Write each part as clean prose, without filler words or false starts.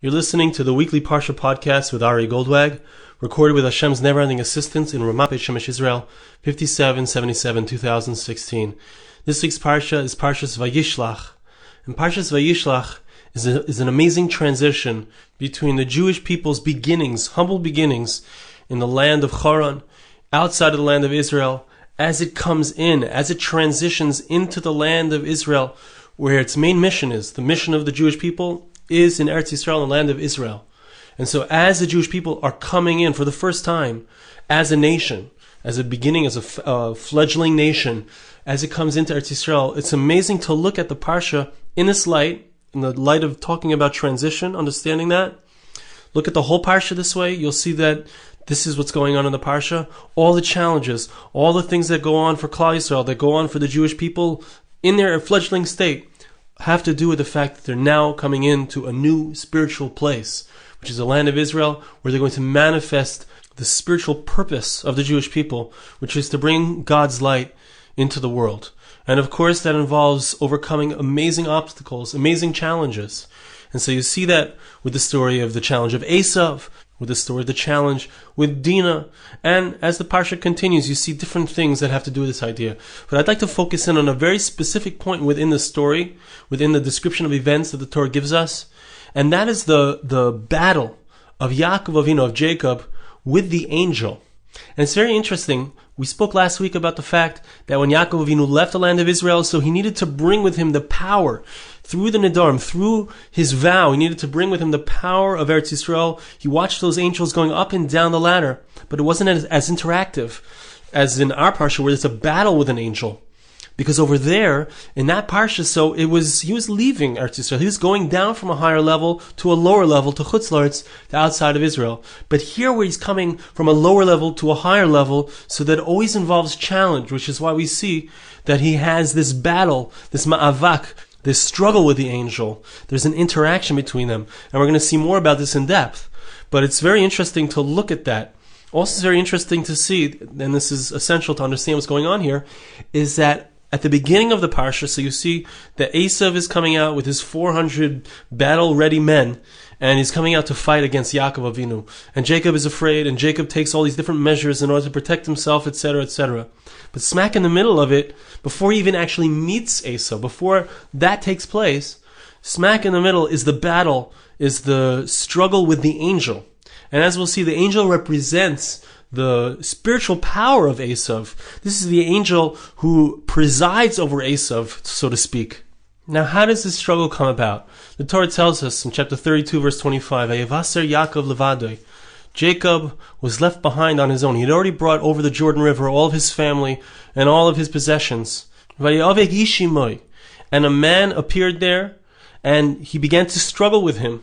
You're listening to the weekly Parsha podcast with Ari Goldwag, recorded with Hashem's never-ending assistance in Ramat Beit Shemesh, Israel, 5777-2016. This week's Parsha is Parshas Vayishlach. And Parshas Vayishlach is an amazing transition between the Jewish people's beginnings, humble beginnings, in the land of Haran, outside of the land of Israel, as it comes in, as it transitions into the land of Israel, where its main mission is, the mission of the Jewish people is in Eretz Yisrael, the land of Israel. And so as the Jewish people are coming in for the first time as a nation, as a beginning, as a fledgling nation, as it comes into Eretz Yisrael, it's amazing to look at the Parsha in this light, in the light of talking about transition, understanding that. Look at the whole Parsha this way, you'll see that this is what's going on in the Parsha. All the challenges, all the things that go on for Klal Yisrael, that go on for the Jewish people in their fledgling state, have to do with the fact that they're now coming into a new spiritual place, which is the land of Israel, where they're going to manifest the spiritual purpose of the Jewish people, which is to bring God's light into the world. And of course, that involves overcoming amazing obstacles, amazing challenges. And so you see that with the story of the challenge of Esav, with the story of the challenge with Dinah. And as the Parsha continues, you see different things that have to do with this idea. But I'd like to focus in on a very specific point within the story, within the description of events that the Torah gives us. And that is the battle of Yaakov Avinu, of Jacob, with the angel. And it's very interesting. We spoke last week about the fact that when Yaakov Avinu left the land of Israel, so he needed to bring with him the power through the Nedarim, through his vow. He needed to bring with him the power of Eretz Yisrael. He watched those angels going up and down the ladder, but it wasn't as interactive as in our Parsha, where it's a battle with an angel. Because over there, in that Parsha, so he was leaving Eretz Yisrael. He was going down from a higher level to a lower level, to Chutz La'aretz, to outside of Israel. But here where he's coming from a lower level to a higher level, so that always involves challenge, which is why we see that he has this battle, this ma'avak, this struggle with the angel. There's an interaction between them. And we're going to see more about this in depth. But it's very interesting to look at that. Also, it's very interesting to see, and this is essential to understand what's going on here, is that at the beginning of the Parsha, so you see that Esav is coming out with his 400 battle-ready men, and he's coming out to fight against Yaakov Avinu. And Jacob is afraid, and Jacob takes all these different measures in order to protect himself, etc., etc. But smack in the middle of it, before he even actually meets Esav, before that takes place, smack in the middle is the battle, is the struggle with the angel. And as we'll see, the angel represents the spiritual power of Esav. This is the angel who presides over Esav, so to speak. Now, how does this struggle come about? The Torah tells us in chapter 32, verse 25, Vayevaser Yaakov levadoi. Jacob was left behind on his own. He had already brought over the Jordan River all of his family and all of his possessions. Vayaveg ishimoi. And a man appeared there, and he began to struggle with him.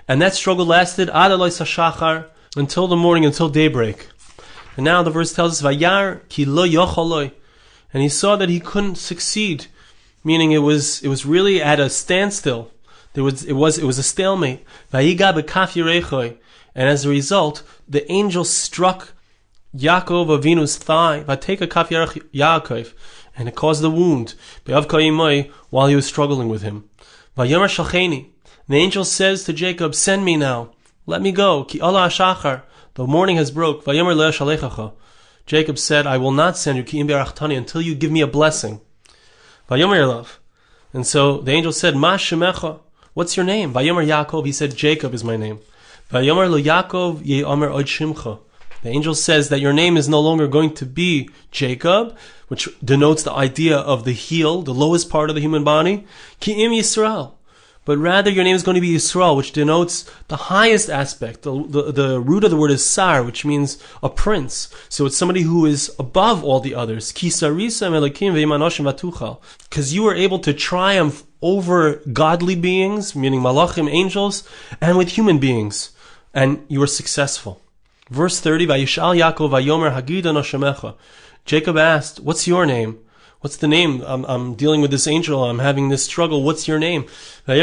And that struggle lasted ad aloi sashachar, until the morning, until daybreak. And now the verse tells us, Vayar ki lo yocholoi. And he saw that he couldn't succeed, meaning it was really at a standstill. It was a stalemate. Vayiga bekaf yerechoi. And as a result, the angel struck Yaakov Avinu's thigh, Vateka kaf yerech Yaakov, and it caused a wound, while he was struggling with him. Vayomer shalcheni. The angel says to Jacob, send me now. Let me go. Ki ola hashachar. The morning has broke. Vayomer lo yashalechacha. Jacob said, I will not send you ki im berachtani until you give me a blessing. Vayomer elav. And so the angel said, Ma shemecha. What's your name? Vayomer Yaakov. He said, Jacob is my name. Vayomer lo Yaakov ye'omer od shimcha. The angel says that your name is no longer going to be Jacob, which denotes the idea of the heel, the lowest part of the human body. Ki im Yisrael. But rather your name is going to be Yisrael, which denotes the highest aspect. The root of the word is sar, which means a prince. So it's somebody who is above all the others. Because you were able to triumph over godly beings, meaning malachim, angels, and with human beings. And you were successful. Verse 30, Vayishal Yaakov Vayomer Hagida Noshemecha. Jacob asked, what's your name? What's the name? I'm dealing with this angel. I'm having this struggle. What's your name? And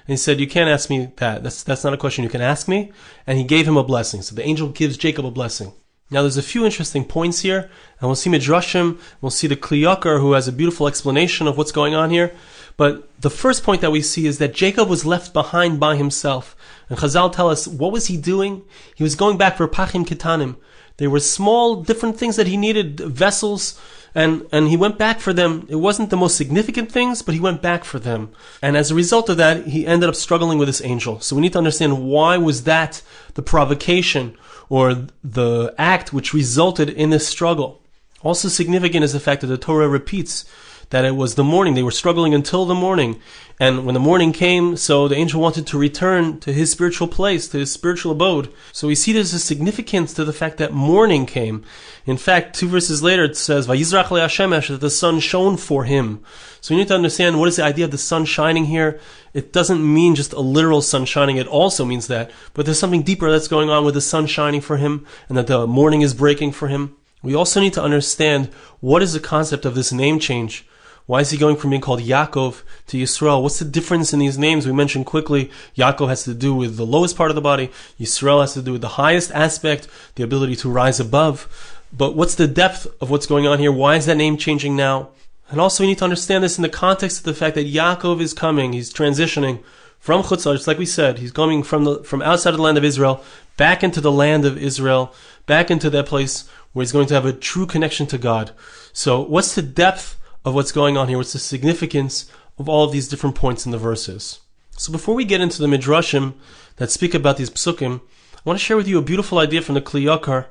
he said, you can't ask me that. That's not a question you can ask me. And he gave him a blessing. So the angel gives Jacob a blessing. Now there's a few interesting points here. And we'll see midrashim. We'll see the Kli Yakar, who has a beautiful explanation of what's going on here. But the first point that we see is that Jacob was left behind by himself. And Chazal tell us, what was he doing? He was going back for pachim ketanim. There were small, different things that he needed, vessels, and he went back for them. It wasn't the most significant things, but he went back for them. And as a result of that, he ended up struggling with this angel. So we need to understand, why was that the provocation or the act which resulted in this struggle? Also significant is the fact that the Torah repeats that it was the morning. They were struggling until the morning. And when the morning came, so the angel wanted to return to his spiritual place, to his spiritual abode. So we see there's a significance to the fact that morning came. In fact, 2 verses later it says, Vayishlach leHashem, that the sun shone for him. So you need to understand, what is the idea of the sun shining here? It doesn't mean just a literal sun shining. It also means that. But there's something deeper that's going on with the sun shining for him, and that the morning is breaking for him. We also need to understand, what is the concept of this name change? Why is he going from being called Yaakov to Yisrael? What's the difference in these names? We mentioned quickly, Yaakov has to do with the lowest part of the body. Yisrael has to do with the highest aspect, the ability to rise above. But what's the depth of what's going on here? Why is that name changing now? And also we need to understand this in the context of the fact that Yaakov is coming. He's transitioning from Chutz La'aretz, like we said. He's coming from outside of the land of Israel, back into the land of Israel, back into that place where he's going to have a true connection to God. So what's the depth of what's going on here? What's the significance of all of these different points in the verses? So before we get into the midrashim that speak about these psukim, I want to share with you a beautiful idea from the Kli Yakar.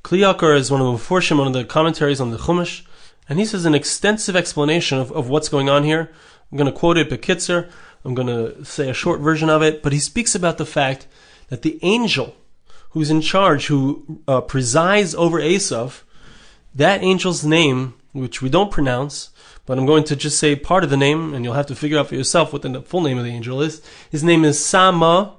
Kli Yakar is one of the Meforshim, one of the commentaries on the Chumash, and he says an extensive explanation of what's going on here. I'm going to quote it bekitzer. I'm going to say a short version of it, but he speaks about the fact that the angel who's in charge, who presides over Esav, that angel's name, which we don't pronounce, but I'm going to just say part of the name, and you'll have to figure out for yourself what the full name of the angel is. His name is Sama,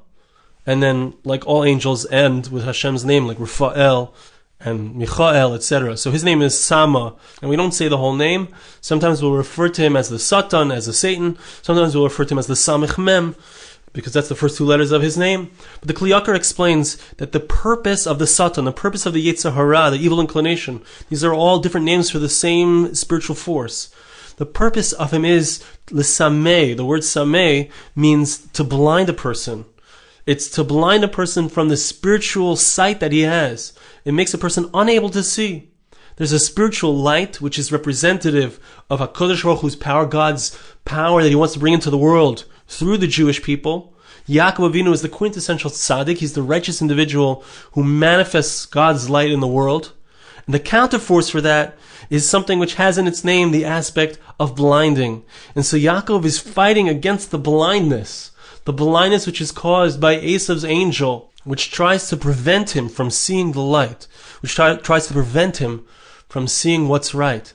and then, like all angels, end with Hashem's name, like Raphael and Michael, etc. So his name is Sama, and we don't say the whole name. Sometimes we'll refer to him as the Satan, as the Satan. Sometimes we'll refer to him as the Samech Mem, because that's the first two letters of his name. But the Kli Yakar explains that the purpose of the Satan, the purpose of the Yetzer Hara, the evil inclination, these are all different names for the same spiritual force. The purpose of him is l'sameh. The word sameh means to blind a person. It's to blind a person from the spiritual sight that he has. It makes a person unable to see. There's a spiritual light which is representative of HaKadosh Baruch Hu's power, God's power that he wants to bring into the world through the Jewish people. Yaakov Avinu is the quintessential tzaddik. He's the righteous individual who manifests God's light in the world. And the counterforce for that is something which has in its name the aspect of blinding. And so Yaakov is fighting against the blindness which is caused by Esav's angel, which tries to prevent him from seeing the light, which tries to prevent him from seeing what's right.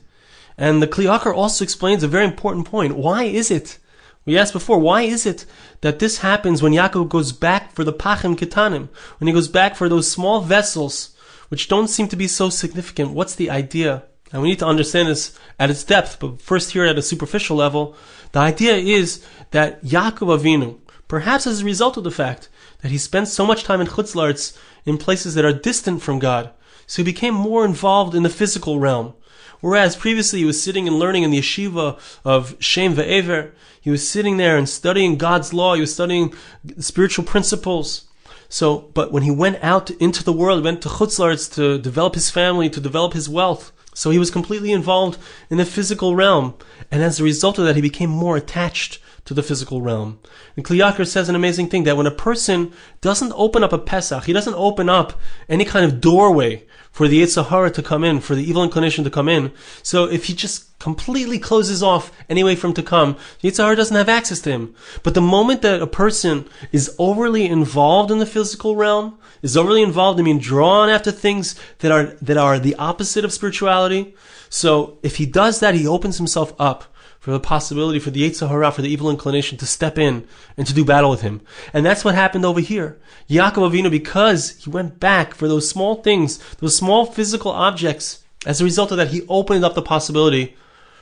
And the Kli Yakar also explains a very important point. Why is it? We asked before, why is it that this happens when Yaakov goes back for the pachim ketanim, when he goes back for those small vessels which don't seem to be so significant? What's the idea? And we need to understand this at its depth, but first here at a superficial level, the idea is that Yaakov Avinu, perhaps as a result of the fact that he spent so much time in Chutz La'aretz, in places that are distant from God, so he became more involved in the physical realm. Whereas previously he was sitting and learning in the yeshiva of Shem Ve'ever, he was sitting there and studying God's law, he was studying spiritual principles. So, but when he went out into the world, went to Chutz La'aretz to develop his family, to develop his wealth, so he was completely involved in the physical realm. And as a result of that, he became more attached to the physical realm. And Kli Yakar says an amazing thing, that when a person doesn't open up a Pesach, he doesn't open up any kind of doorway for the Yetzer Hara to come in, for the evil inclination to come in. So if he just completely closes off any way for him to come, the Yetzer Hara doesn't have access to him. But the moment that a person is overly involved in the physical realm, is overly involved in being drawn after things that are the opposite of spirituality, so if he does that, he opens himself up for the possibility for the Yetzer Hara, for the evil inclination to step in and to do battle with him. And that's what happened over here. Yaakov Avinu, because he went back for those small things, those small physical objects, as a result of that, he opened up the possibility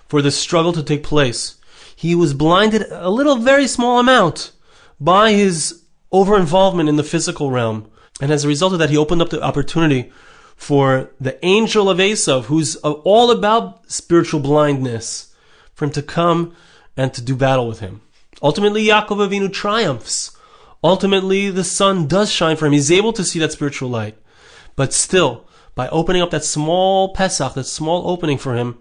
for the struggle to take place. He was blinded a little, very small amount by his over-involvement in the physical realm. And as a result of that, he opened up the opportunity for the angel of Esav, who's all about spiritual blindness, for him to come and to do battle with him. Ultimately, Yaakov Avinu triumphs. Ultimately, the sun does shine for him. He's able to see that spiritual light. But still, by opening up that small Pesach, that small opening for him,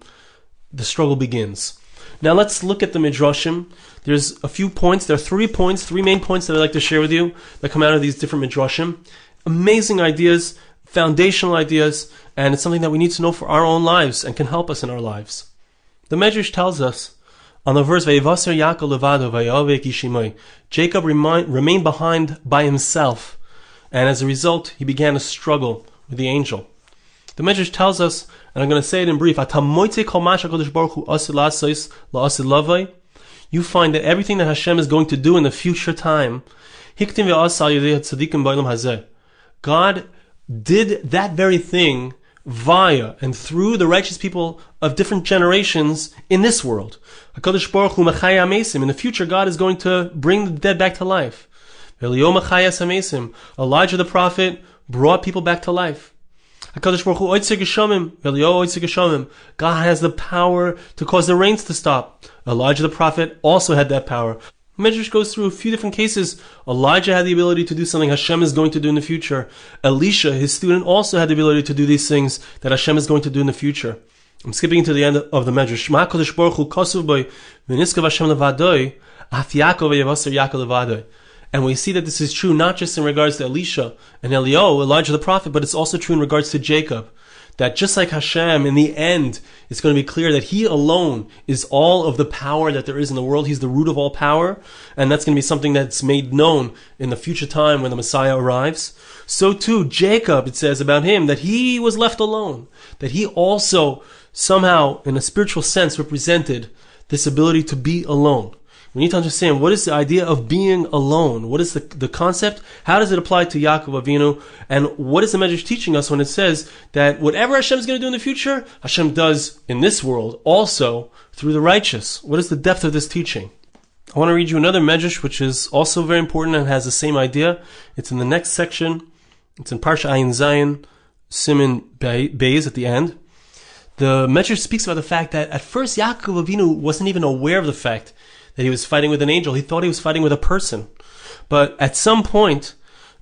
the struggle begins. Now let's look at the midrashim. There's a few points. There are 3 points, 3 main points that I'd like to share with you that come out of these different midrashim. Amazing ideas, foundational ideas, and it's something that we need to know for our own lives and can help us in our lives. The midrash tells us on the verse, Vayivaser Yaakov levado vayavek ishimai, Jacob remained behind by himself, and as a result, he began a struggle with the angel. The midrash tells us, and I'm going to say it in brief, you find that everything that Hashem is going to do in the future time, God did that very thing via and through the righteous people of different generations in this world. In the future, God is going to bring the dead back to life. Elijah the prophet brought people back to life. God has the power to cause the rains to stop. Elijah the prophet also had that power. Midrash goes through a few different cases. Elijah had the ability to do something Hashem is going to do in the future. Elisha, his student, also had the ability to do these things that Hashem is going to do in the future. I'm skipping to the end of the Midrash. And we see that this is true not just in regards to Elisha and Elijah the prophet, but it's also true in regards to Jacob. That just like Hashem, in the end, it's going to be clear that He alone is all of the power that there is in the world. He's the root of all power. And that's going to be something that's made known in the future time when the Messiah arrives. So too, Jacob, it says about him, that he was left alone. That he also somehow, in a spiritual sense, represented this ability to be alone. We need to understand, what is the idea of being alone? What is the concept? How does it apply to Yaakov Avinu? And what is the Midrash teaching us when it says that whatever Hashem is going to do in the future, Hashem does in this world also through the righteous? What is the depth of this teaching? I want to read you another Midrash which is also very important and has the same idea. It's in the next section. It's in Parsha Ayin Zayin, Siman Beis at the end. The Midrash speaks about the fact that at first Yaakov Avinu wasn't even aware of the fact that he was fighting with an angel. He thought he was fighting with a person. But at some point,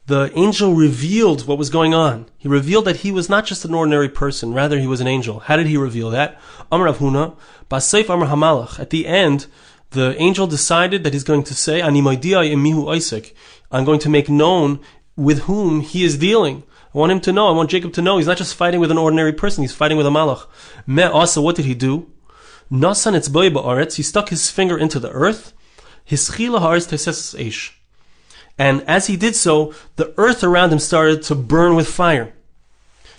the angel revealed what was going on. He revealed that he was not just an ordinary person, rather he was an angel. How did he reveal that? Amar Rav Huna, Basayf Amar Hamalach. At the end, the angel decided that he's going to say, Ani moidiai imihu oisek. I'm going to make known with whom he is dealing. I want him to know, I want Jacob to know, he's not just fighting with an ordinary person, he's fighting with a malach. Me also, what did he do? Nasan etzboi ba'aretz, he stuck his finger into the earth. Hischila haaretz teses eish. And as he did so, the earth around him started to burn with fire.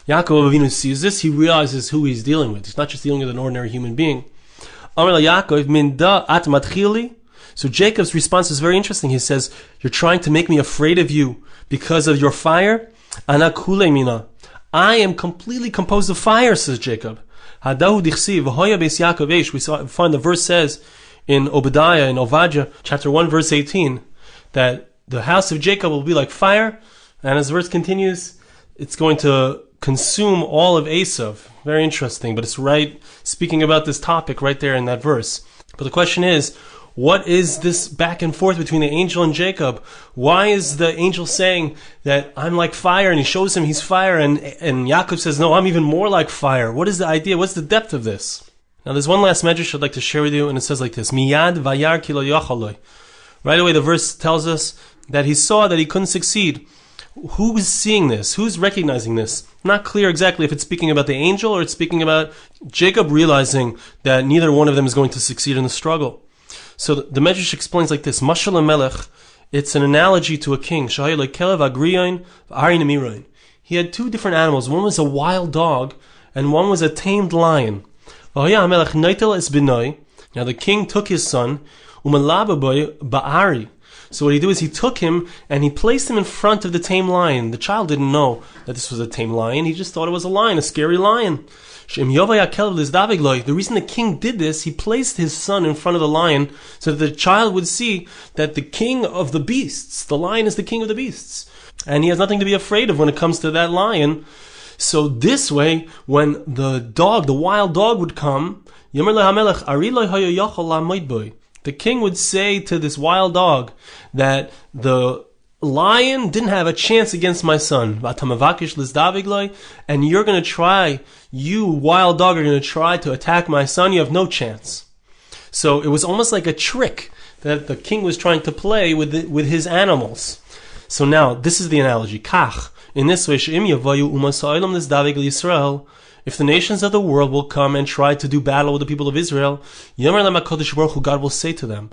Yaakov Avinu sees this, he realizes who he's dealing with. He's not just dealing with an ordinary human being. Amar la Yaakov, min da at matchili. So Jacob's response is very interesting. He says, you're trying to make me afraid of you because of your fire? Ana kule mina. I am completely composed of fire, says Jacob. Hadahu dichsiv v'hoya beis Yaakov eish. We find the verse says in Obadiah, in Ovadja, chapter 1, verse 18, that the house of Jacob will be like fire, and as the verse continues, it's going to consume all of Esav. Very interesting, but it's right speaking about this topic right there in that verse. But the question is, what is this back and forth between the angel and Jacob? Why is the angel saying that I'm like fire, and he shows him he's fire, and Yaakov says, no, I'm even more like fire? What is the idea? What's the depth of this? Now there's one last midrash I'd like to share with you, and it says like this, Miyad vayar ki lo yachaloi. Right away the verse tells us that he saw that he couldn't succeed. Who's seeing this? Who's recognizing this? Not clear exactly if it's speaking about the angel or it's speaking about Jacob realizing that neither one of them is going to succeed in the struggle. So the Midrash explains like this, Mashal HaMelech, it's an analogy to a king. He had two different animals. One was a wild dog, and one was a tamed lion. Now the king took his son, so what he did is he took him and he placed him in front of the tame lion. The child didn't know that this was a tame lion. He just thought it was a lion, a scary lion. The reason the king did this, he placed his son in front of the lion so that the child would see that the king of the beasts, the lion is the king of the beasts. And he has nothing to be afraid of when it comes to that lion. So this way, when the dog, the wild dog would come, The king would say to this wild dog that the lion didn't have a chance against my son. And you're going to try, you wild dog are going to try to attack my son. You have no chance. So it was almost like a trick that the king was trying to play with his animals. So now, this is the analogy. Kach. In this way, if the nations of the world will come and try to do battle with the people of Israel, God will say to them,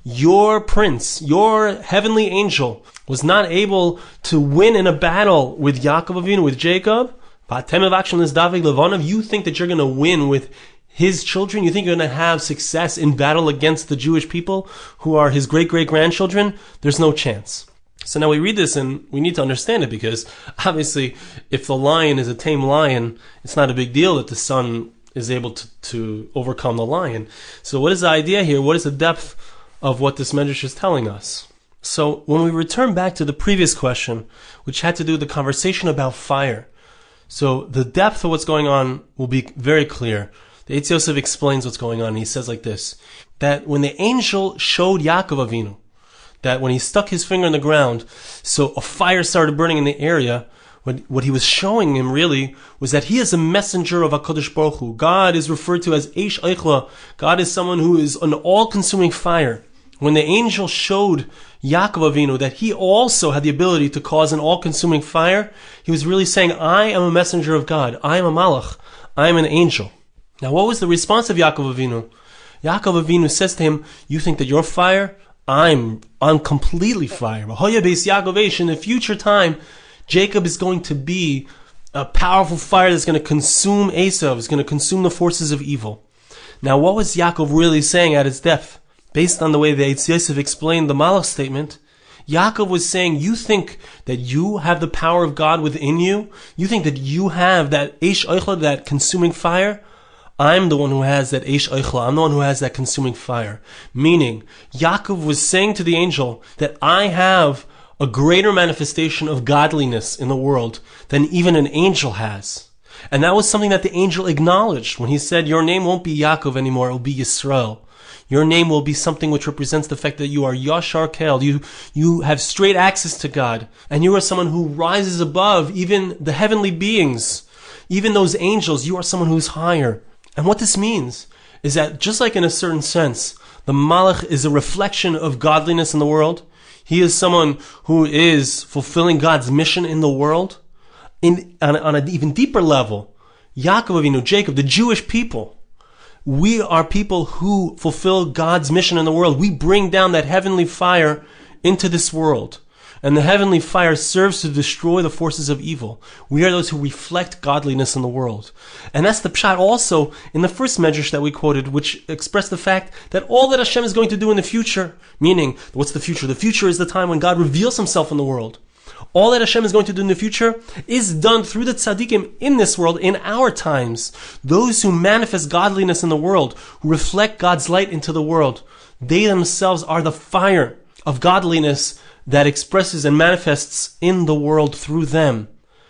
your prince, your heavenly angel, was not able to win in a battle with Yaakov Avinu, with Jacob. You think that you're going to win with his children? You think you're going to have success in battle against the Jewish people who are his great-great-grandchildren? There's no chance. So now we read this and we need to understand it, because obviously if the lion is a tame lion, it's not a big deal that the son is able to overcome the lion. So what is the idea here? What is the depth of what this midrash is telling us? So when we return back to the previous question, which had to do with the conversation about fire, so the depth of what's going on will be very clear. The Esav explains what's going on. He says like this, that when the angel showed Yaakov Avinu, that when he stuck his finger in the ground, so a fire started burning in the area, what he was showing him really was that he is a messenger of HaKadosh Baruch Hu. God is referred to as Eish Eichla. God is someone who is an all-consuming fire. When the angel showed Yaakov Avinu that he also had the ability to cause an all-consuming fire, he was really saying, I am a messenger of God. I am a malach. I am an angel. Now, what was the response of Yaakov Avinu? Yaakov Avinu says to him, you think that you're fire? I'm completely fire. In the future time, Jacob is going to be a powerful fire that's going to consume Esav, is going to consume the forces of evil. Now, what was Yaakov really saying at his death? Based on the way the Esav explained the Malach statement, Yaakov was saying, you think that you have the power of God within you? You think that you have that Eish Eichla, that consuming fire? I'm the one who has that Eish Eichla. I'm the one who has that consuming fire. Meaning, Yaakov was saying to the angel that I have a greater manifestation of godliness in the world than even an angel has. And that was something that the angel acknowledged when he said, your name won't be Yaakov anymore, it will be Yisrael. Your name will be something which represents the fact that you are Yashar Kel. You have straight access to God. And you are someone who rises above even the heavenly beings. Even those angels, you are someone who's higher. And what this means is that just like in a certain sense, the Malach is a reflection of godliness in the world. He is someone who is fulfilling God's mission in the world. On an even deeper level, Yaakov Avinu, Jacob, the Jewish people, we are people who fulfill God's mission in the world. We bring down that heavenly fire into this world. And the heavenly fire serves to destroy the forces of evil. We are those who reflect godliness in the world. And that's the pshat also in the first midrash that we quoted, which expressed the fact that all that Hashem is going to do in the future, meaning, what's the future? The future is the time when God reveals himself in the world. All that Hashem is going to do in the future is done through the tzaddikim in this world, in our times. Those who manifest godliness in the world, who reflect God's light into the world, they themselves are the fire of godliness that expresses and manifests in the world through them.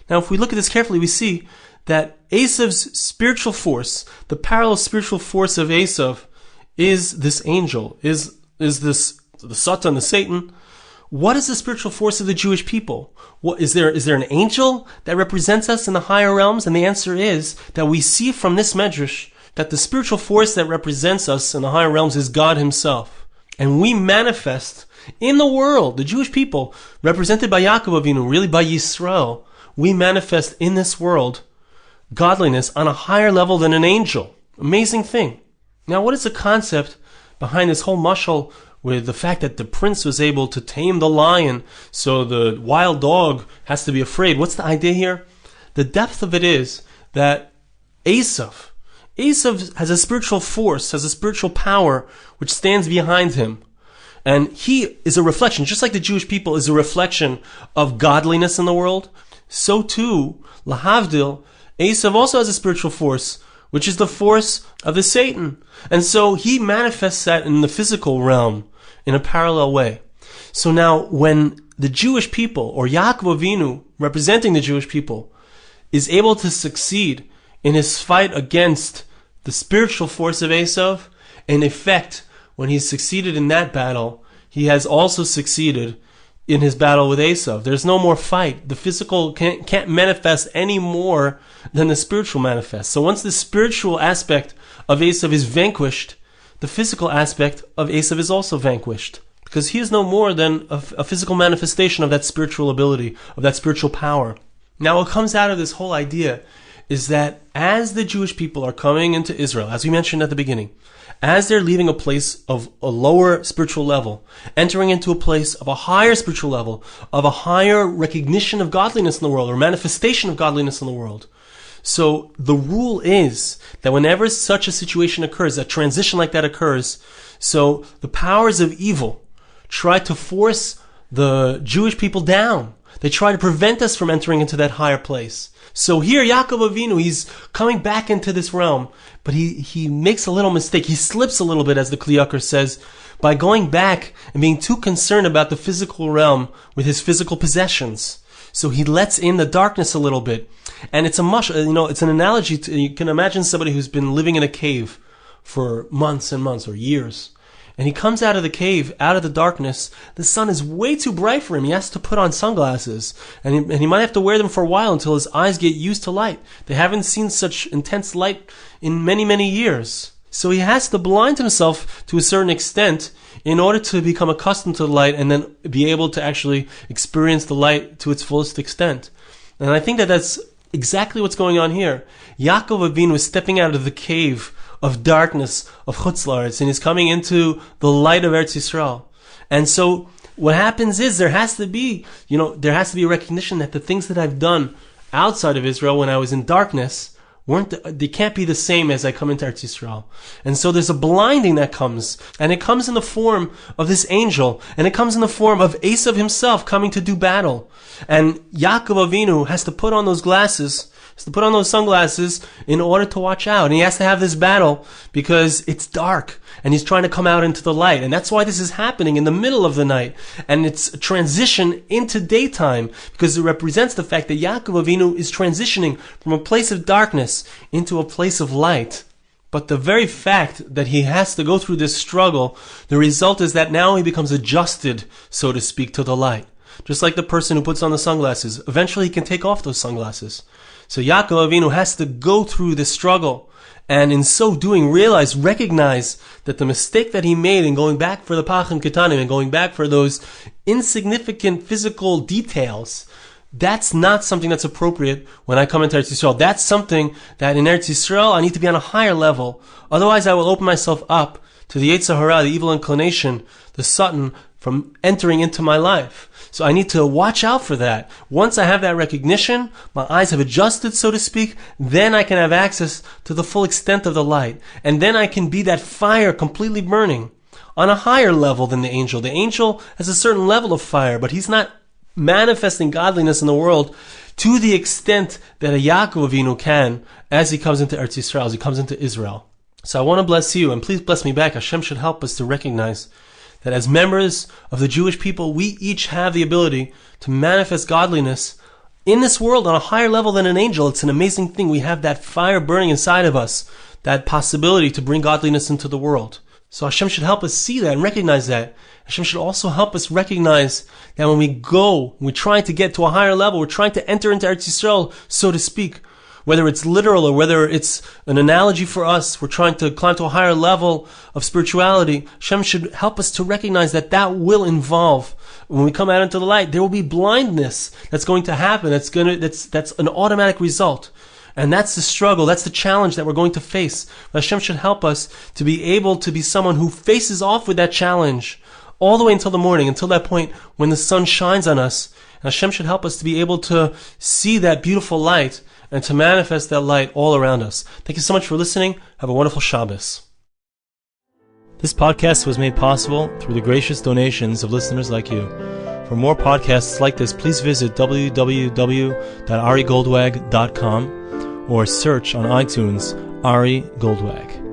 Now, if we look at this carefully, we see that Esav's spiritual force, the parallel spiritual force of Esav, is this angel, is this the Satan, the Satan. What is the spiritual force of the Jewish people? What is there an angel that represents us in the higher realms? And the answer is that we see from this medrash that the spiritual force that represents us in the higher realms is God himself. And we manifest in the world, the Jewish people, represented by Yaakov Avinu, really by Yisrael, we manifest in this world godliness on a higher level than an angel. Amazing thing. Now, what is the concept behind this whole mashal with the fact that the prince was able to tame the lion, so the wild dog has to be afraid? What's the idea here? The depth of it is that Esav has a spiritual force, has a spiritual power which stands behind him. And he is a reflection, just like the Jewish people is a reflection of godliness in the world, so too, lahavdil, Esav also has a spiritual force, which is the force of the Satan. And so he manifests that in the physical realm in a parallel way. So now, when the Jewish people, or Yaakov Avinu, representing the Jewish people, is able to succeed in his fight against the spiritual force of Esav. In effect, when he's succeeded in that battle, he has also succeeded in his battle with Esav. There's no more fight. The physical can't manifest any more than the spiritual manifests. So once the spiritual aspect of Esav is vanquished, the physical aspect of Esav is also vanquished, because he is no more than a physical manifestation of that spiritual ability, of that spiritual power. Now what comes out of this whole idea is that as the Jewish people are coming into Israel, as we mentioned at the beginning, as they're leaving a place of a lower spiritual level, entering into a place of a higher spiritual level, of a higher recognition of godliness in the world, or manifestation of godliness in the world. So the rule is that whenever such a situation occurs, a transition like that occurs, so the powers of evil try to force the Jewish people down. They try to prevent us from entering into that higher place. So here, Yaakov Avinu, he's coming back into this realm, but he makes a little mistake. He slips a little bit, as the Kli Yakar says, by going back and being too concerned about the physical realm with his physical possessions. So he lets in the darkness a little bit. And it's it's an analogy to, you can imagine somebody who's been living in a cave for months and months or years. And he comes out of the cave, out of the darkness. The sun is way too bright for him. He has to put on sunglasses. And he might have to wear them for a while until his eyes get used to light. They haven't seen such intense light in many, many years. So he has to blind himself to a certain extent in order to become accustomed to the light and then be able to actually experience the light to its fullest extent. And I think that that's exactly what's going on here. Yaakov Avinu is stepping out of the cave of darkness of Chutz La'aretz, and he's coming into the light of Eretz Yisrael. And so what happens is there has to be a recognition that the things that I've done outside of Israel when I was in darkness they can't be the same as I come into Eretz Yisrael. And so there's a blinding that comes, and it comes in the form of this angel, and it comes in the form of Esav himself coming to do battle. And Yaakov Avinu has to put on those glasses, has to put on those sunglasses in order to watch out. And he has to have this battle because it's dark and he's trying to come out into the light. And that's why this is happening in the middle of the night. And it's a transition into daytime because it represents the fact that Yaakov Avinu is transitioning from a place of darkness into a place of light. But the very fact that he has to go through this struggle, the result is that now he becomes adjusted, so to speak, to the light. Just like the person who puts on the sunglasses. Eventually he can take off those sunglasses. So Yaakov Avinu has to go through this struggle, and in so doing recognize that the mistake that he made in going back for the Pachim Ketanim and going back for those insignificant physical details, that's not something that's appropriate when I come into Eretz Yisrael. That's something that in Eretz Yisrael I need to be on a higher level. Otherwise I will open myself up to the Yetzer Hara, the evil inclination, the Satan, from entering into my life. So I need to watch out for that. Once I have that recognition, my eyes have adjusted, so to speak, then I can have access to the full extent of the light. And then I can be that fire completely burning on a higher level than the angel. The angel has a certain level of fire, but he's not manifesting godliness in the world to the extent that a Yaakov Avinu can as he comes into Eretz Yisrael, as he comes into Israel. So I want to bless you, and please bless me back. Hashem should help us to recognize that as members of the Jewish people, we each have the ability to manifest godliness in this world on a higher level than an angel. It's an amazing thing. We have that fire burning inside of us, that possibility to bring godliness into the world. So Hashem should help us see that and recognize that. Hashem should also help us recognize that when we're trying to get to a higher level, we're trying to enter into Eretz Yisrael, so to speak, whether it's literal or whether it's an analogy for us, we're trying to climb to a higher level of spirituality. Hashem should help us to recognize that that will involve, when we come out into the light, there will be blindness that's going to happen. That's an automatic result. And that's the struggle, that's the challenge that we're going to face. But Hashem should help us to be able to be someone who faces off with that challenge all the way until the morning, until that point when the sun shines on us. And Hashem should help us to be able to see that beautiful light and to manifest that light all around us. Thank you so much for listening. Have a wonderful Shabbos. This podcast was made possible through the gracious donations of listeners like you. For more podcasts like this, please visit www.arigoldwag.com or search on iTunes Ari Goldwag.